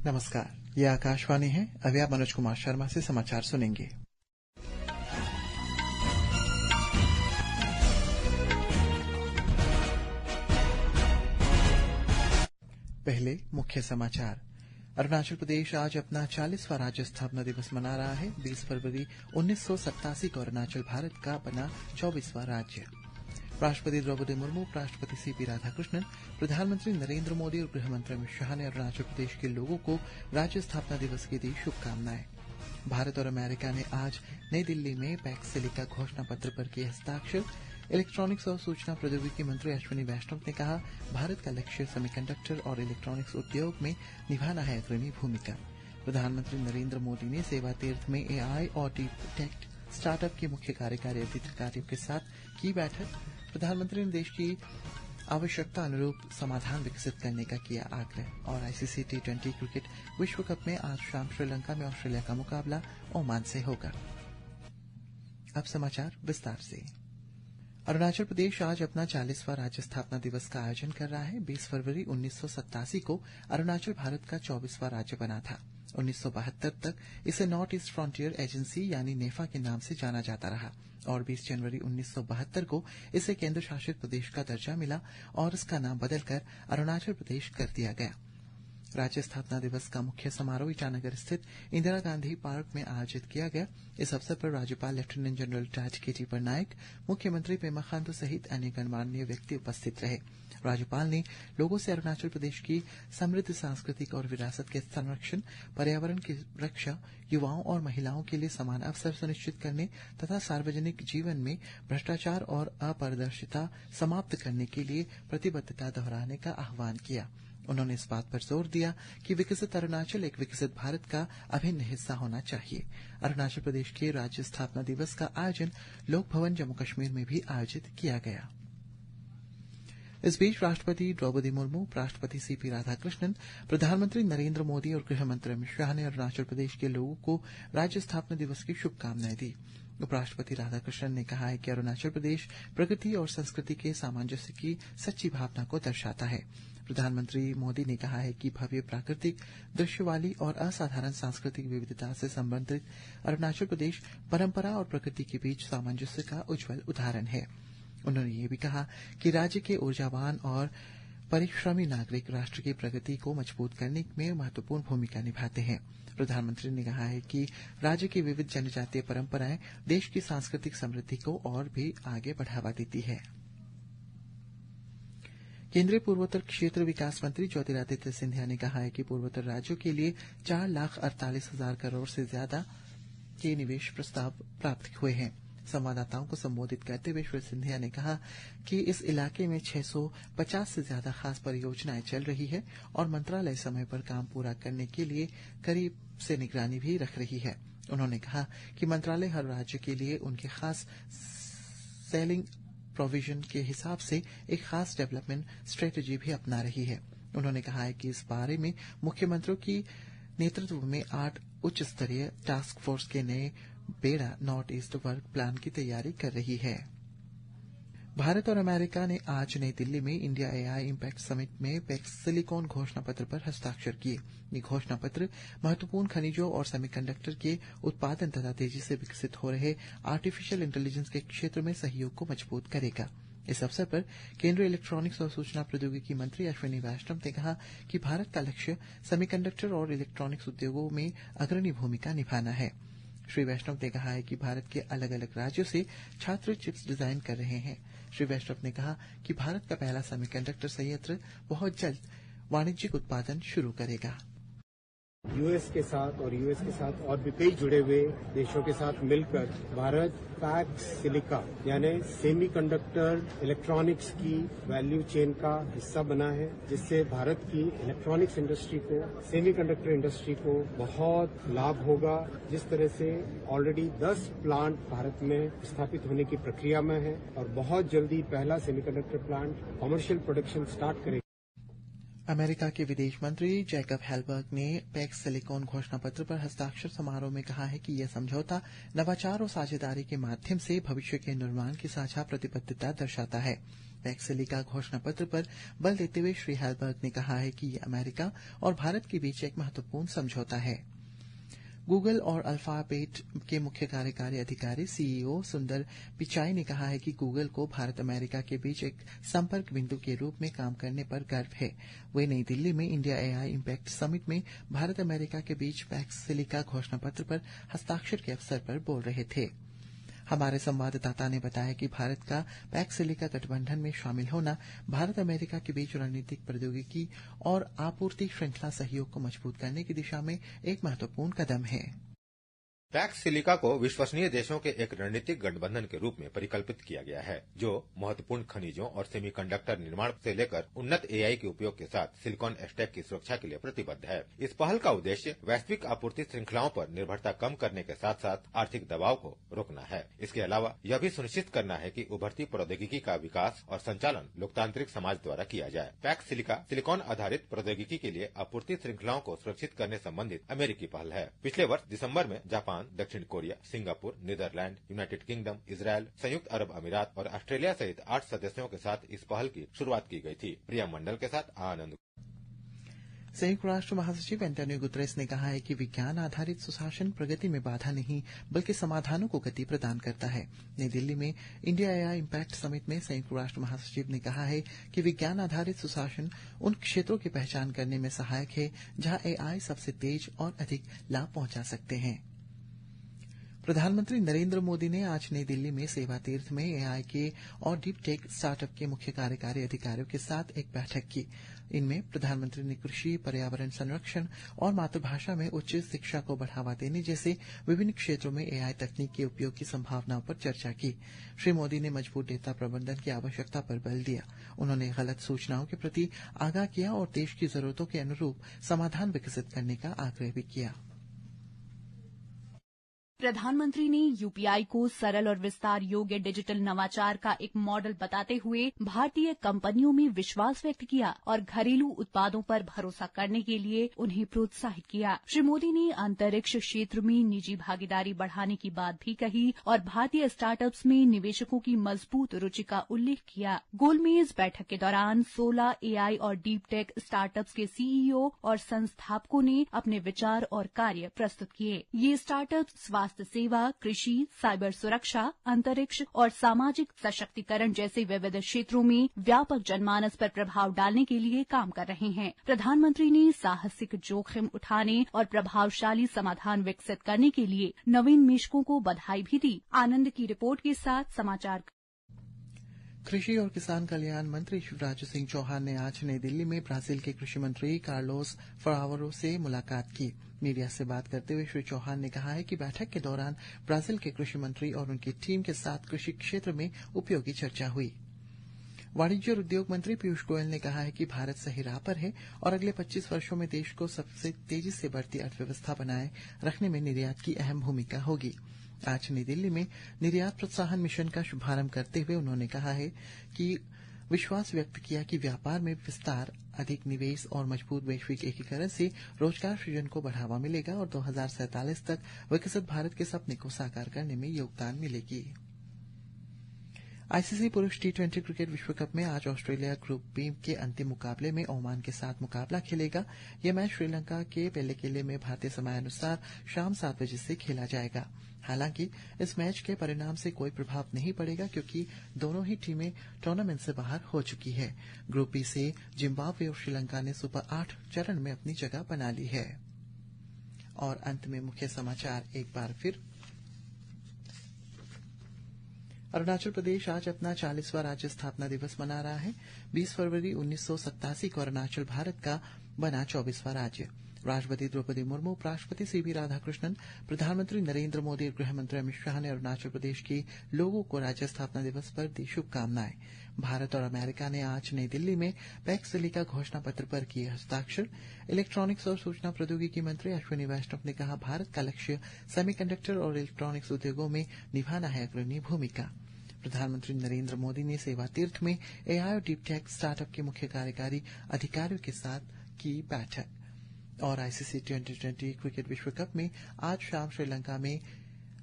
नमस्कार, ये आकाशवाणी है। अभी आप मनोज कुमार शर्मा से समाचार सुनेंगे। पहले मुख्य समाचार। अरुणाचल प्रदेश आज अपना 40वां राज्य स्थापना दिवस मना रहा है। 20 फरवरी 1987 को अरुणाचल भारत का बना 24वां राज्य। राष्ट्रपति द्रौपदी मुर्मू, उपराष्ट्रपति सीपी राधाकृष्णन, प्रधानमंत्री नरेंद्र मोदी और गृहमंत्री अमित शाह ने अरुणाचल प्रदेश के लोगों को राज्य स्थापना दिवस की दी शुभकामनाएं। भारत और अमेरिका ने आज नई दिल्ली में पैक्स सिलिका घोषणा पत्र पर किए हस्ताक्षर। इलेक्ट्रॉनिक्स और सूचना प्रौद्योगिकी मंत्री अश्विनी वैष्णव ने कहा, भारत का लक्ष्य सेमीकंडक्टर और इलेक्ट्रॉनिक्स उद्योग में निभाना है अग्रणी भूमिका। प्रधानमंत्री नरेंद्र मोदी ने सेवा तीर्थ में एआई और डीप टेक स्टार्टअप के मुख्य कार्यकारी अधिकारियों के साथ की बैठक। प्रधानमंत्री ने देश की आवश्यकता अनुरूप समाधान विकसित करने का किया आग्रह। और आईसीसी T20 क्रिकेट विश्व कप में आज शाम श्रीलंका में ऑस्ट्रेलिया का मुकाबला ओमान से होगा। अब समाचार विस्तार से। अरुणाचल प्रदेश आज अपना 40वां राज्य स्थापना दिवस का आयोजन कर रहा है। 20 फरवरी 1987 को अरुणाचल भारत का 24वां राज्य बना था। 1972 तक इसे नॉर्थ ईस्ट फ्रंटियर एजेंसी यानी नेफा के नाम से जाना जाता रहा और 20 जनवरी 1972 को इसे केंद्र शासित प्रदेश का दर्जा मिला और इसका नाम बदलकर अरुणाचल प्रदेश कर दिया गया। राज्य स्थापना दिवस का मुख्य समारोह ईटानगर स्थित इंदिरा गांधी पार्क में आयोजित किया गया। इस अवसर पर राज्यपाल लेफ्टिनेंट जनरल टाज केटी पटनायक, मुख्यमंत्री पेमा खांडू सहित अन्य गणमान्य व्यक्ति उपस्थित रहे। राज्यपाल ने लोगों से अरुणाचल प्रदेश की समृद्ध सांस्कृतिक और विरासत के संरक्षण, पर्यावरण की रक्षा, युवाओं और महिलाओं के लिए समान अवसर सुनिश्चित करने तथा सार्वजनिक जीवन में भ्रष्टाचार और अपारदर्शिता समाप्त करने के लिए प्रतिबद्धता दोहराने का आह्वान किया। उन्होंने इस बात पर जोर दिया कि विकसित अरुणाचल एक विकसित भारत का अभिन्न हिस्सा होना चाहिए। अरुणाचल प्रदेश के राज्य स्थापना दिवस का आयोजन लोक भवन जम्मू कश्मीर में भी आयोजित किया गया। इस बीच राष्ट्रपति द्रौपदी मुर्मू, उपराष्ट्रपति सीपी राधाकृष्णन, प्रधानमंत्री नरेंद्र मोदी और गृहमंत्री अमित शाह ने अरुणाचल प्रदेश के लोगों को राज्य स्थापना दिवस की शुभकामनाएं दी। उपराष्ट्रपति राधाकृष्णन ने कहा है कि अरुणाचल प्रदेश प्रकृति और संस्कृति के सामंजस्य की सच्ची भावना को दर्शाता है। प्रधानमंत्री मोदी ने कहा है कि भव्य प्राकृतिक दृश्य वाली और असाधारण सांस्कृतिक विविधता से संबंधित अरुणाचल प्रदेश परंपरा और प्रकृति के बीच सामंजस्य का उज्जवल उदाहरण है। उन्होंने ये भी कहा कि राज्य के ऊर्जावान और परिश्रमी नागरिक राष्ट्र की प्रगति को मजबूत करने में महत्वपूर्ण भूमिका निभाते हैं। प्रधानमंत्री ने कहा है कि राज्य की विविध जनजातीय परंपराएं देश की सांस्कृतिक समृद्धि को और भी आगे बढ़ावा देती है। केंद्रीय पूर्वोत्तर क्षेत्र विकास मंत्री ज्योतिरादित्य सिंधिया ने कहा है कि पूर्वोत्तर राज्यों के लिए 4,48,000 करोड़ से ज्यादा के निवेश प्रस्ताव प्राप्त हुए हैं। संवाददाताओं को संबोधित करते हुए श्री सिंधिया ने कहा कि इस इलाके में 650 से ज्यादा खास परियोजनाएं चल रही है और मंत्रालय समय पर काम पूरा करने के लिए करीब से निगरानी भी रख रही है। उन्होंने कहा कि मंत्रालय हर राज्य के लिए उनके खास सेलिंग प्रोविजन के हिसाब से एक खास डेवलपमेंट स्ट्रेटेजी भी अपना रही है। उन्होंने कहा है कि इस बारे में मुख्यमंत्रियों की नेतृत्व में 8 उच्च स्तरीय टास्क फोर्स के नए बेड़ा नॉर्थ ईस्ट वर्क प्लान की तैयारी कर रही है। भारत और अमेरिका ने आज नई दिल्ली में इंडिया एआई इम्पैक्ट समिट में पैक्स सिलिकॉन घोषणा पत्र पर हस्ताक्षर किए। ये घोषणा पत्र महत्वपूर्ण खनिजों और सेमीकंडक्टर के उत्पादन तथा तेजी से विकसित हो रहे आर्टिफिशियल इंटेलिजेंस के क्षेत्र में सहयोग को मजबूत करेगा। इस अवसर पर केंद्रीय इलेक्ट्रॉनिक्स और सूचना प्रौद्योगिकी मंत्री अश्विनी वैष्णव ने कहा कि भारत का लक्ष्य सेमीकंडक्टर और इलेक्ट्रॉनिक्स उद्योगों में अग्रणी भूमिका निभाना है। श्री वैष्णव ने कहा है कि भारत के अलग अलग राज्यों से छात्र चिप्स डिजाइन कर रहे हैं। श्री वैष्णव ने कहा कि भारत का पहला सेमीकंडक्टर संयंत्र बहुत जल्द वाणिज्यिक उत्पादन शुरू करेगा। यूएस के साथ और भी कई जुड़े हुए देशों के साथ मिलकर भारत पैक्स सिलिका यानी सेमीकंडक्टर इलेक्ट्रॉनिक्स की वैल्यू चेन का हिस्सा बना है, जिससे भारत की इलेक्ट्रॉनिक्स इंडस्ट्री को, सेमीकंडक्टर इंडस्ट्री को बहुत लाभ होगा। जिस तरह से ऑलरेडी 10 प्लांट भारत में स्थापित होने की प्रक्रिया में है और बहुत जल्दी पहला semiconductor plant commercial production start करेगा। अमेरिका के विदेश मंत्री जैकब हेलबर्ग ने पैक्स सिलिकॉन घोषणा पत्र पर हस्ताक्षर समारोह में कहा है कि यह समझौता नवाचार और साझेदारी के माध्यम से भविष्य के निर्माण की साझा प्रतिबद्धता दर्शाता है। पैक्सिलिका घोषणा पत्र पर बल देते हुए श्री हेलबर्ग ने कहा है कि ये अमेरिका और भारत के बीच एक महत्वपूर्ण समझौता है। गूगल और अल्फाबेट के मुख्य कार्यकारी अधिकारी सीईओ सुंदर पिचाई ने कहा है कि गूगल को भारत अमेरिका के बीच एक संपर्क बिंदु के रूप में काम करने पर गर्व है। वे नई दिल्ली में इंडिया एआई इम्पैक्ट समिट में भारत अमेरिका के बीच पैक्सिलिका घोषणा पत्र पर हस्ताक्षर के अवसर पर बोल रहे थे। हमारे संवाददाता ने बताया कि भारत का पैक्सिलिका गठबंधन में शामिल होना भारत अमेरिका के बीच रणनीतिक प्रौद्योगिकी और आपूर्ति श्रृंखला सहयोग को मजबूत करने की दिशा में एक महत्वपूर्ण कदम है। पैक्सिलिका को विश्वसनीय देशों के एक रणनीतिक गठबंधन के रूप में परिकल्पित किया गया है, जो महत्वपूर्ण खनिजों और सेमीकंडक्टर निर्माण से लेकर उन्नत एआई के उपयोग के साथ सिलिकॉन स्टैक की सुरक्षा के लिए प्रतिबद्ध है। इस पहल का उद्देश्य वैश्विक आपूर्ति श्रृंखलाओं पर निर्भरता कम करने के साथ साथ आर्थिक दबाव को रोकना है। इसके अलावा यह भी सुनिश्चित करना है कि उभरती प्रौद्योगिकी का विकास और संचालन लोकतांत्रिक समाज द्वारा किया जाए। पैक्सिलिका सिलिकॉन आधारित प्रौद्योगिकी के लिए आपूर्ति श्रृंखलाओं को सुरक्षित करने संबंधित अमेरिकी पहल है। पिछले वर्ष दिसंबर में जापान, दक्षिण Korea, Singapore, Netherland, United Kingdom, Israel, संयुक्त अरब अमीरात और ऑस्ट्रेलिया सहित 8 सदस्यों के साथ इस पहल की शुरुआत की गई थी। प्रिया मंडल के साथ आनंद। संयुक्त राष्ट्र महासचिव एंटोनियो गुतरेस ने कहा है कि विज्ञान आधारित सुशासन प्रगति में बाधा नहीं बल्कि समाधानों को गति प्रदान करता है। नई दिल्ली में इंडिया एआई इम्पैक्ट समिट में संयुक्त राष्ट्र महासचिव ने कहा है कि विज्ञान आधारित सुशासन उन क्षेत्रों की पहचान करने में सहायक है जहां एआई सबसे तेज और अधिक लाभ पहुंचा सकते हैं। प्रधानमंत्री नरेंद्र मोदी ने आज नई दिल्ली में सेवा तीर्थ में एआई के और डीप टेक स्टार्टअप के मुख्य कार्यकारी अधिकारियों के साथ एक बैठक की। इनमें प्रधानमंत्री ने कृषि, पर्यावरण संरक्षण और मातृभाषा में उच्च शिक्षा को बढ़ावा देने जैसे विभिन्न क्षेत्रों में एआई तकनीक के उपयोग की संभावनाओं पर चर्चा की। श्री मोदी ने मजबूत डेटा प्रबंधन की आवश्यकता पर बल दिया। उन्होंने गलत सूचनाओं के प्रति आगाह किया और देश की जरूरतों के अनुरूप समाधान विकसित करने का आग्रह भी किया। प्रधानमंत्री ने यूपीआई को सरल और विस्तार योग्य डिजिटल नवाचार का एक मॉडल बताते हुए भारतीय कंपनियों में विश्वास व्यक्त किया और घरेलू उत्पादों पर भरोसा करने के लिए उन्हें प्रोत्साहित किया। श्री मोदी ने अंतरिक्ष क्षेत्र में निजी भागीदारी बढ़ाने की बात भी कही और भारतीय स्टार्टअप्स में निवेशकों की मजबूत रुचि का उल्लेख किया। गोलमेज बैठक के दौरान 16 एआई और डीप टेक स्टार्टअप्स के सीईओ और संस्थापकों ने अपने विचार और कार्य प्रस्तुत किए। ये स्टार्टअप स्वास्थ्य सेवा, कृषि, साइबर सुरक्षा, अंतरिक्ष और सामाजिक सशक्तिकरण जैसे विविध क्षेत्रों में व्यापक जनमानस पर प्रभाव डालने के लिए काम कर रहे हैं। प्रधानमंत्री ने साहसिक जोखिम उठाने और प्रभावशाली समाधान विकसित करने के लिए नवीन निवेशकों को बधाई भी दी। आनंद की रिपोर्ट के साथ समाचार। कृषि और किसान कल्याण मंत्री शिवराज सिंह चौहान ने आज नई दिल्ली में ब्राजील के कृषि मंत्री कार्लोस फरावरो से मुलाकात की। मीडिया से बात करते हुए श्री चौहान ने कहा है कि बैठक के दौरान ब्राजील के कृषि मंत्री और उनकी टीम के साथ कृषि क्षेत्र में उपयोगी चर्चा हुई। वाणिज्य और उद्योग मंत्री पीयूष गोयल ने कहा है कि भारत सही राह पर है और अगले 25 वर्षों में देश को सबसे तेजी से बढ़ती अर्थव्यवस्था बनाए रखने में निर्यात की अहम भूमिका होगी। आज नई दिल्ली में निर्यात प्रोत्साहन मिशन का शुभारंभ करते हुए उन्होंने कहा है कि विश्वास व्यक्त किया कि व्यापार में विस्तार, अधिक निवेश और मजबूत वैश्विक एकीकरण से रोजगार सृजन को बढ़ावा मिलेगा और 2047 तक विकसित भारत के सपने को साकार करने में योगदान मिलेगी। आईसीसी पुरुष टी20 क्रिकेट विश्व कप में आज ऑस्ट्रेलिया ग्रुप बी के अंतिम मुकाबले में ओमान के साथ मुकाबला खेलेगा। यह मैच श्रीलंका के पेलेकेले में भारतीय समयानुसार शाम 7 बजे से खेला जाएगा। हालांकि इस मैच के परिणाम से कोई प्रभाव नहीं पड़ेगा क्योंकि दोनों ही टीमें टूर्नामेंट से बाहर हो चुकी है। ग्रुप बी से जिम्बाब्वे और श्रीलंका ने सुपर 8 चरण में अपनी जगह बना ली है। और अंत में मुख्य समाचार एक बार फिर। अरुणाचल प्रदेश आज अपना 40वां राज्य स्थापना दिवस मना रहा है। 20 फरवरी 1987 को अरुणाचल भारत का बना 24वां राज्य। राष्ट्रपति द्रौपदी मुर्मू, उपराष्ट्रपति सीवी राधाकृष्णन, प्रधानमंत्री नरेंद्र मोदी और गृहमंत्री अमित शाह ने अरुणाचल प्रदेश के लोगों को राज्य स्थापना दिवस पर दी शुभकामनाएं। भारत और अमेरिका ने आज नई दिल्ली में पैक्सिलिका घोषणा पत्र पर किए हस्ताक्षर। इलेक्ट्रॉनिक्स और सूचना प्रौद्योगिकी मंत्री अश्विनी वैष्णव ने कहा, भारत का लक्ष्य सेमीकंडक्टर और इलेक्ट्रॉनिक्स उद्योगों में निभाना है अग्रणी भूमिका। प्रधानमंत्री नरेंद्र मोदी ने सेवा तीर्थ में एआई और डीप टेक स्टार्टअप के मुख्य कार्यकारी अधिकारियों के साथ की बैठक। और आईसीसी टी20 क्रिकेट विश्व कप में आज शाम श्रीलंका में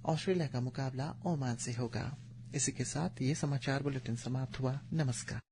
ऑस्ट्रेलिया का मुकाबला ओमान से होगा। इसी के साथ ये समाचार बुलेटिन समाप्त हुआ। नमस्कार।